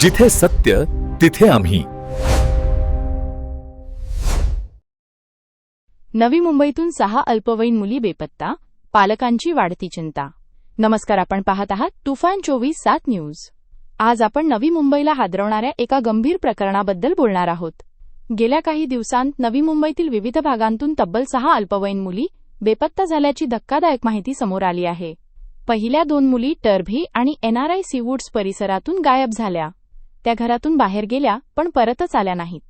जिथे सत्य तिथे आम्ही. नवी मुंबईतून 6 अल्पवयीन मुली बेपत्ता, पालकांची वाढती चिंता. नमस्कार, आपण पाहत आहात तुफान 24/7 न्यूज. आज आपण नवी मुंबईला हादरवणाऱ्या एका गंभीर प्रकरणाबद्दल बोलणार आहोत. गेल्या काही दिवसांत नवी मुंबईतील विविध भागांतून तब्बल 6 अल्पवयीन मुली बेपत्ता झाल्याची धक्कादायक माहिती समोर आली आहे. पहिल्या 2 मुली टर्भी आणि एनआरआय सीवूड्स परिसरातून गायब झाल्या. त्या घरातून बाहेर गेल्या पण परतच आल्या नाहीत.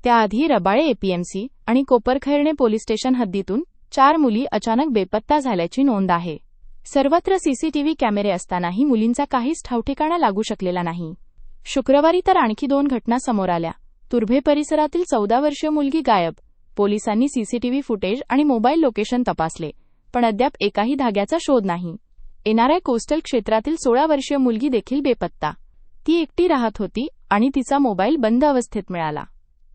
त्याआधी रबाळे एपीएमसी आणि कोपरखैरणे पोलीस स्टेशन हद्दीतून 4 मुली अचानक बेपत्ता झाल्याची नोंद आहे. सर्वत्र सीसीटीव्ही कॅमेरे असतानाही मुलींचा काहीच ठावठिकाणा लागू शकलेला नाही. शुक्रवारी तर आणखी 2 घटना समोर आल्या. तुर्भे परिसरातील 14 वर्षीय मुलगी गायब. पोलिसांनी सीसीटीव्ही फुटेज आणि मोबाईल लोकेशन तपासले, पण अद्याप एकाही धाग्याचा शोध नाही. एनआरआय कोस्टल क्षेत्रातील 16 वर्षीय मुलगी देखील बेपत्ता. ती एकटी राहत होती आणि तिचा मोबाईल बंद अवस्थेत मिळाला.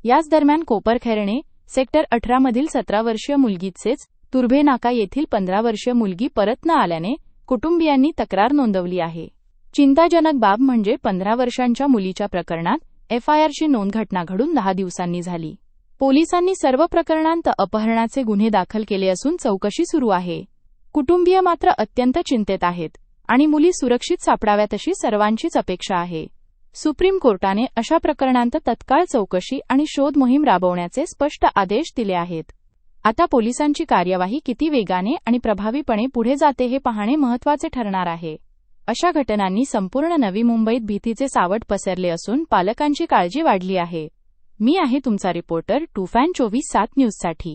याच दरम्यान कोपरखैरणे सेक्टर 18 मधील 17 वर्षीय मुलगीचेच तुर्भे नाका येथील 15 वर्षीय मुलगी परत न आल्याने कुटुंबियांनी तक्रार नोंदवली आहे. चिंताजनक बाब म्हणजे 15 वर्षांच्या मुलीच्या प्रकरणात एफआयआरची नोंद घटना घडून 10 दिवसांनी झाली. पोलिसांनी सर्व प्रकरणांत अपहरणाचे गुन्हे दाखल केले असून चौकशी सुरू आहे. कुटुंबीय मात्र अत्यंत चिंतेत आहेत आणि मुली सुरक्षित सापडाव्यात अशी सर्वांचीच अपेक्षा आहे. सुप्रीम कोर्टाने अशा प्रकरणांत तत्काळ चौकशी आणि शोध मोहीम राबवण्याचे स्पष्ट आदेश दिले आहेत. आता पोलिसांची कार्यवाही किती वेगाने आणि प्रभावीपणे पुढे जाते हे पाहणे महत्त्वाचे ठरणार आहे. अशा घटनांनी संपूर्ण नवी मुंबईत भीतीचे सावट पसरले असून पालकांची काळजी वाढली आहे. मी आहे तुमचा रिपोर्टर तुफान 24/7 न्यूजसाठी.